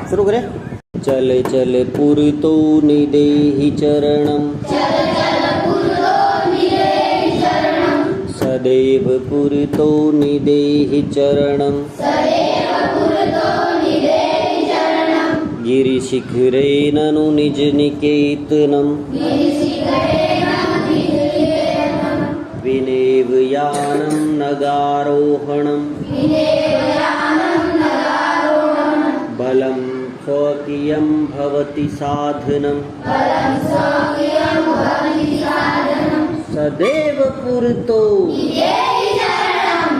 शुरू करें। चले चले पुरतो निदेहि चरणम, सदैव पुरतो निदेहि चरणम, गिरिशिखरे ननु निज निकेतनम, विनेव यानं नगारोहणम, बलं स्वकीयं भवति साधनं, सदैव पुरतो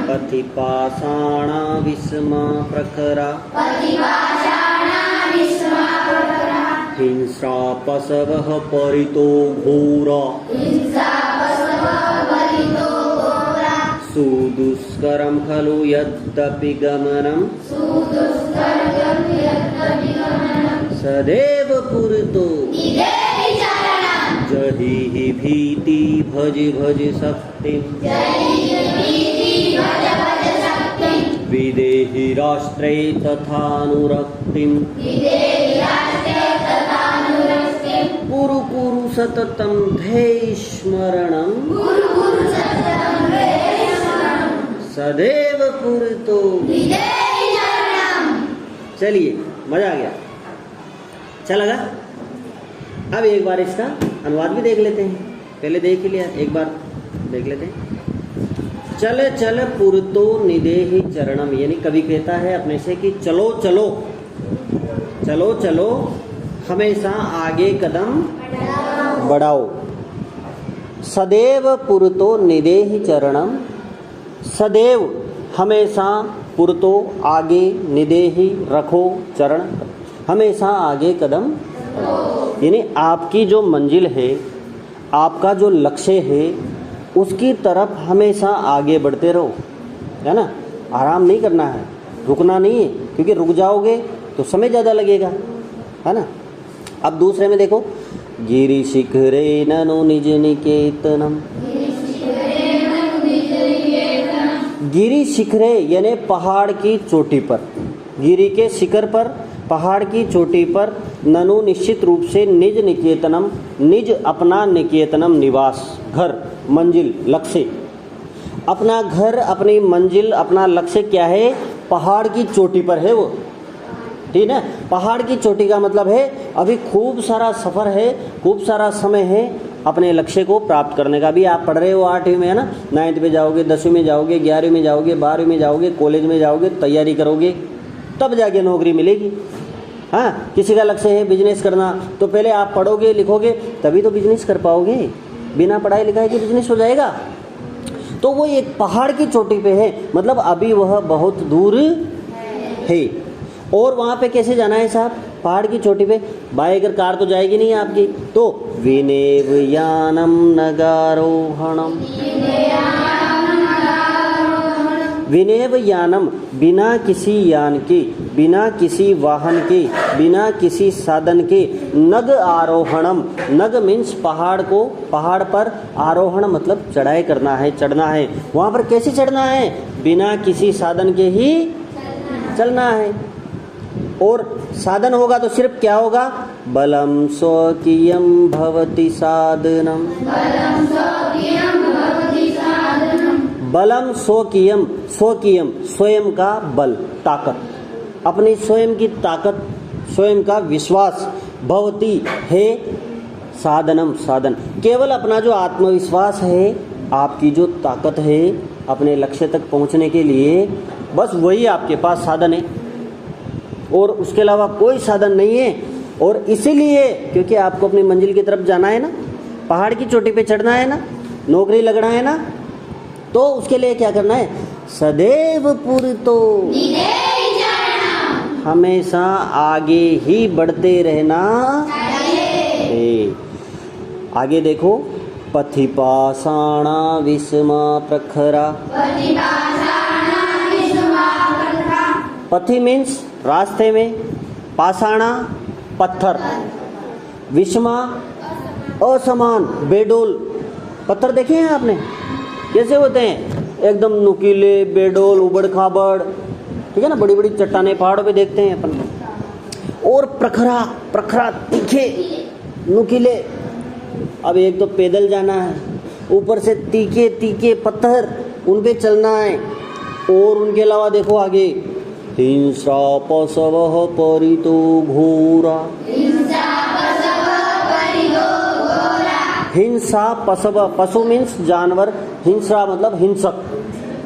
पथि पाषाणा विस्मा प्रखरा, हिंसा पशवः परितो घोरा, सुदुष्करं खलु यद्यपि गमनं, सदैव पुरतो जहि भीति भज भज शक्तिं, विदेहि राष्ट्रे तथानुरक्तिं, कुरु कुरु सततं ध्येय स्मरणं, सदैव पुरतो। चलिए, मजा आ गया, अच्छा लगा। अब एक बार इसका अनुवाद भी देख लेते हैं। पहले देख ही लिया, एक बार देख लेते हैं। चल चल पुरतो निदेहि चरणम, यानी कवि कहता है अपने से कि चलो चलो चलो चलो, हमेशा आगे कदम बढ़ाओ। सदैव पुरतो निदेहि चरणम, सदैव हमेशा पुरतो आगे, निदेहि रखो चरण, हमेशा आगे कदम, यानी आपकी जो मंजिल है, आपका जो लक्ष्य है, उसकी तरफ हमेशा आगे बढ़ते रहो, है ना। आराम नहीं करना है, रुकना नहीं है, क्योंकि रुक जाओगे तो समय ज़्यादा लगेगा, है ना। अब दूसरे में देखो, गिरि शिखरे ननु निज निकेतनम, गिरि शिखरे यानी पहाड़ की चोटी पर, गिरि के शिखर पर, पहाड़ की चोटी पर, ननु निश्चित रूप से, निज निकेतनम, निज अपना निकेतनम निवास, घर, मंजिल, लक्ष्य, अपना घर, अपनी मंजिल, अपना लक्ष्य क्या है, पहाड़ की चोटी पर है वो, ठीक है। पहाड़ की चोटी का मतलब है अभी खूब सारा सफ़र है, खूब सारा समय है अपने लक्ष्य को प्राप्त करने का। भी आप पढ़ रहे हो 8वीं में, है ना, 9th में जाओगे, 10वीं में जाओगे, 11वीं में जाओगे, 12वीं में जाओगे, कॉलेज में जाओगे, तैयारी करोगे, तब जाके नौकरी मिलेगी। हाँ, किसी का लक्ष्य है बिजनेस करना, तो पहले आप पढ़ोगे लिखोगे तभी तो बिजनेस कर पाओगे, बिना पढ़ाई लिखाई के बिजनेस हो जाएगा। तो वो एक पहाड़ की चोटी पे है, मतलब अभी वह बहुत दूर है। और वहाँ पे कैसे जाना है साहब, पहाड़ की चोटी पे? बाइक अगर कार तो जाएगी नहीं आपकी, तो विनेव यानम नगारोहणम, विनेव यानम, बिना किसी यान के, बिना किसी वाहन के, बिना किसी साधन के, नग आरोहणम, नग मीन्स पहाड़ को, पहाड़ पर, आरोहण मतलब चढ़ाई करना है, चढ़ना है। वहाँ पर कैसे चढ़ना है? बिना किसी साधन के ही चलना है। और साधन होगा तो सिर्फ क्या होगा? बलम स्वकीयम भवति साधनम, बलम स्वकीयम, स्वकीयम स्वयं का बल, ताकत, अपनी स्वयं की ताकत, स्वयं का विश्वास, भवति है साधनम, साधन, केवल अपना जो आत्मविश्वास है, आपकी जो ताकत है अपने लक्ष्य तक पहुंचने के लिए, बस वही आपके पास साधन है, और उसके अलावा कोई साधन नहीं है। और इसीलिए क्योंकि आपको अपनी मंजिल की तरफ जाना है ना, पहाड़ की चोटी पे चढ़ना है ना, नौकरी लगना है ना, तो उसके लिए क्या करना है? सदैव पुरतो, हमेशा आगे ही बढ़ते रहना है। आगे देखो, पथि पाषाणा विस्मा प्रखरा, पथि मीन्स रास्ते में, पाषाणा पत्थर, विषमा असमान, बेडोल, पत्थर देखे हैं आपने कैसे होते हैं? एकदम नुकीले, बेडोल, उबड़ खाबड़, ठीक है ना, बड़ी बड़ी चट्टानें पहाड़ों पे देखते हैं अपन। और प्रखरा प्रखरा तीखे नुकीले। अब एक तो पैदल जाना है, ऊपर से तीखे तीखे पत्थर उन पे चलना है, और उनके अलावा देखो आगे हिंसा पशवः परितो घोरा। हिंसा पशव, पशु मीन्स जानवर, हिंसा मतलब हिंसक,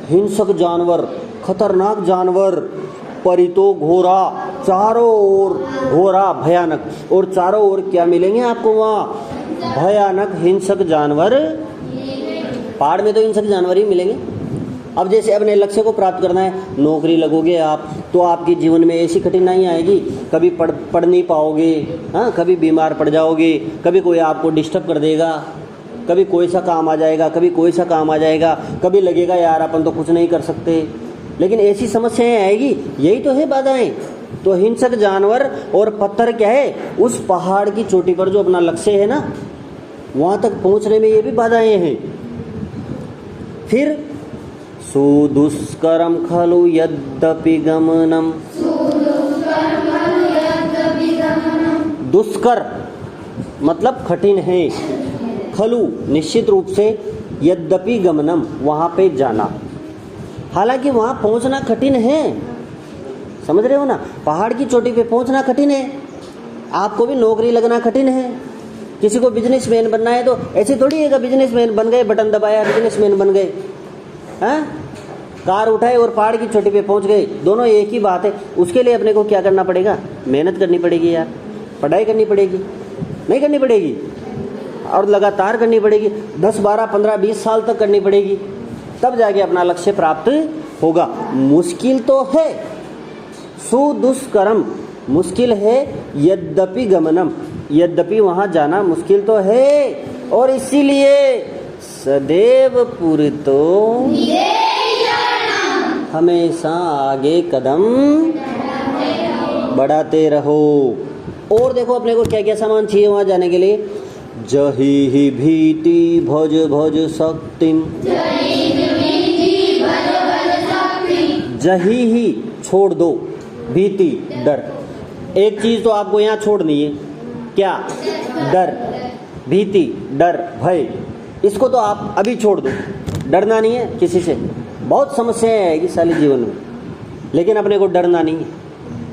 हिंसक जानवर, खतरनाक जानवर, परितो घोरा, चारों ओर घोरा भयानक, और चारों ओर क्या मिलेंगे आपको वहाँ? भयानक हिंसक जानवर। पहाड़ में तो हिंसक जानवर ही मिलेंगे। अब जैसे अपने लक्ष्य को प्राप्त करना है, नौकरी लगोगे आप तो आपके जीवन में ऐसी कठिनाई आएगी, कभी पढ़ नहीं पाओगे, हाँ, कभी बीमार पड़ जाओगे, कभी कोई आपको डिस्टर्ब कर देगा, कभी कोई सा काम आ जाएगा, कभी कोई सा काम आ जाएगा, कभी लगेगा यार अपन तो कुछ नहीं कर सकते, लेकिन ऐसी समस्याएं आएगी। यही तो है बाधाएं। तो हिंसक जानवर और पत्थर क्या है? उस पहाड़ की चोटी पर जो अपना लक्ष्य है ना, वहाँ तक पहुँचने में ये भी बाधाएं हैं। फिर सुदुष्करम खलु यद्यपि गमनम। दुष्कर मतलब कठिन है, खलु निश्चित रूप से, यद्यपि गमनम वहाँ पे जाना, हालांकि वहाँ पहुँचना कठिन है। समझ रहे हो ना? पहाड़ की चोटी पे पहुँचना कठिन है, आपको भी नौकरी लगना कठिन है। किसी को बिजनेसमैन बनना है तो ऐसे थोड़ी है कि बिजनेसमैन बन गए, बटन दबाया बिजनेसमैन बन गए, हैं? कार उठाए और पहाड़ की चोटी पे पहुंच गए, दोनों एक ही बात है। उसके लिए अपने को क्या करना पड़ेगा? मेहनत करनी पड़ेगी यार, पढ़ाई करनी पड़ेगी, नहीं करनी पड़ेगी? और लगातार करनी पड़ेगी, 10, 12, 15, 20 साल तक करनी पड़ेगी, तब जाके अपना लक्ष्य प्राप्त होगा। मुश्किल तो है, सुदुष्करम मुश्किल है, यद्यपि गमनम यद्यपि वहाँ जाना मुश्किल तो है, और इसीलिए सदैव पूरितो हमेशा आगे कदम बढ़ाते रहो। और देखो अपने को क्या क्या सामान चाहिए वहाँ जाने के लिए? जही ही भीति भज भज शक्तिम। जही ही छोड़ दो, भीति डर। एक चीज तो आपको यहाँ छोड़नी है, क्या? डर, भीति, डर, भय, इसको तो आप अभी छोड़ दो। डरना नहीं है किसी से, बहुत समस्याएं आएगी साले जीवन में, लेकिन अपने को डरना नहीं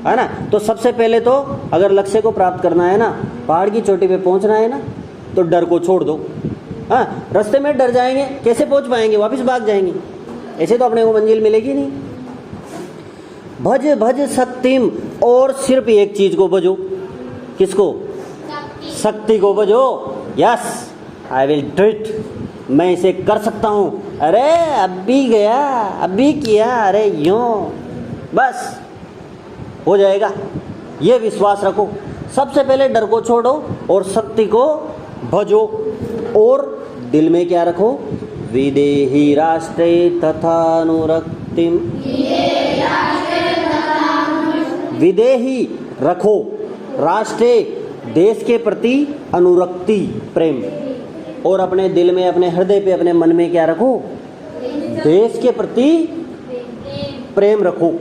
है ना? तो सबसे पहले तो अगर लक्ष्य को प्राप्त करना है ना, पहाड़ की चोटी पे पहुंचना है ना, तो डर को छोड़ दो। हाँ, रास्ते में डर जाएंगे, कैसे पहुंच पाएंगे? वापस भाग जाएंगे, ऐसे तो अपने को मंजिल मिलेगी नहीं। भज भज शक्तिम, और सिर्फ एक चीज को भजो। किसको? शक्ति को भजो। Yes, I will do it, मैं इसे कर सकता हूँ। अरे अभी गया, अभी किया, अरे यूं, बस हो जाएगा, ये विश्वास रखो। सबसे पहले डर को छोड़ो और शक्ति को भजो, और दिल में क्या रखो? विदेहि राष्ट्रे तथानुरक्तिम। विदेही रखो, राष्ट्रे देश के प्रति, अनुरक्ति प्रेम, और अपने दिल में, अपने हृदय पे, अपने मन में क्या रखो? देश के प्रति प्रेम रखो,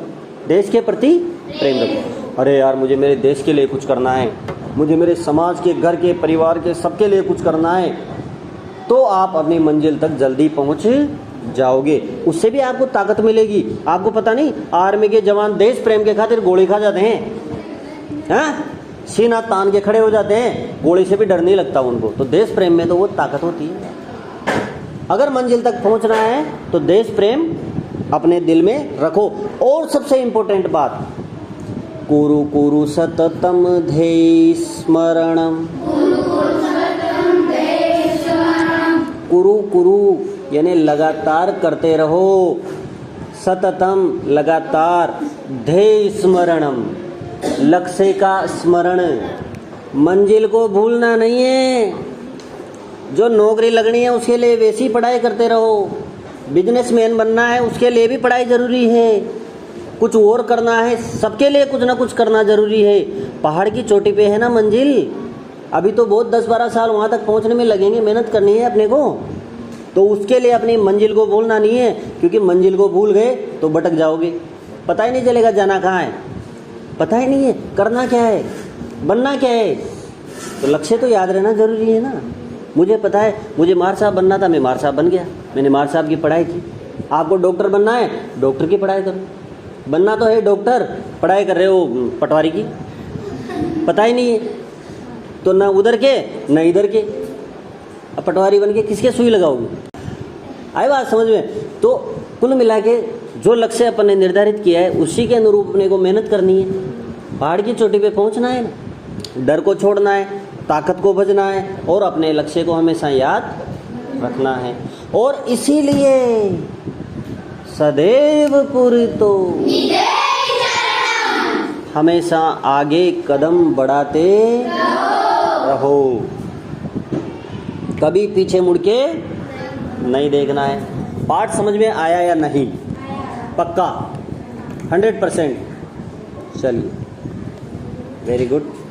देश के प्रति प्रेम रखो। अरे यार मुझे मेरे देश के लिए कुछ करना है, मुझे मेरे समाज के, घर के, परिवार के, सबके लिए कुछ करना है, तो आप अपनी मंजिल तक जल्दी पहुंच जाओगे। उससे भी आपको ताकत मिलेगी। आपको पता नहीं, आर्मी के जवान देश प्रेम के खातिर गोली खा जाते हैं, हाँ? सीना तान के खड़े हो जाते हैं, गोली से भी डर नहीं लगता उनको। तो देश प्रेम में तो वो ताकत होती है। अगर मंजिल तक पहुंचना है तो देश प्रेम अपने दिल में रखो। और सबसे इंपॉर्टेंट बात, कुरु कुरु सततम ध्येय स्मरणम। कुरु कुरु यानी लगातार करते रहो, सततम लगातार, ध्येय स्मरणम लक्ष्य का स्मरण, मंजिल को भूलना नहीं है। जो नौकरी लगनी है उसके लिए वैसी पढ़ाई करते रहो, बिजनेसमैन बनना है उसके लिए भी पढ़ाई जरूरी है, कुछ और करना है सबके लिए कुछ ना कुछ करना जरूरी है। पहाड़ की चोटी पे है ना मंजिल, अभी तो बहुत 10-12 साल वहाँ तक पहुँचने में लगेंगे, मेहनत करनी है अपने को। तो उसके लिए अपनी मंजिल को भूलना नहीं है, क्योंकि मंजिल को भूल गए तो भटक जाओगे, पता ही नहीं चलेगा जाना कहाँ है। पता ही नहीं है करना क्या है, बनना क्या है। तो लक्ष्य तो याद रहना जरूरी है ना। मुझे पता है मुझे मार साहब बनना था, मैं मार साहब बन गया, मैंने मार साहब की पढ़ाई की। आपको डॉक्टर बनना है, डॉक्टर की पढ़ाई करो। बनना तो है डॉक्टर, पढ़ाई कर रहे हो पटवारी की, पता ही नहीं है तो ना उधर के ना इधर के। अब पटवारी बन के किसके सुई लगाओगे? आई बात समझ में? तो कुल मिला के जो लक्ष्य अपन ने निर्धारित किया है उसी के अनुरूप अपने को मेहनत करनी है। पहाड़ की चोटी पे पहुंचना है ना, डर को छोड़ना है, ताकत को भजना है और अपने लक्ष्य को हमेशा याद रखना है। और इसीलिए सदैव पूरितो, हमेशा आगे कदम बढ़ाते रहो, कभी पीछे मुड़ के नहीं देखना है। पाठ समझ में आया या नहीं? पक्का 100%? चलिए, वेरी गुड।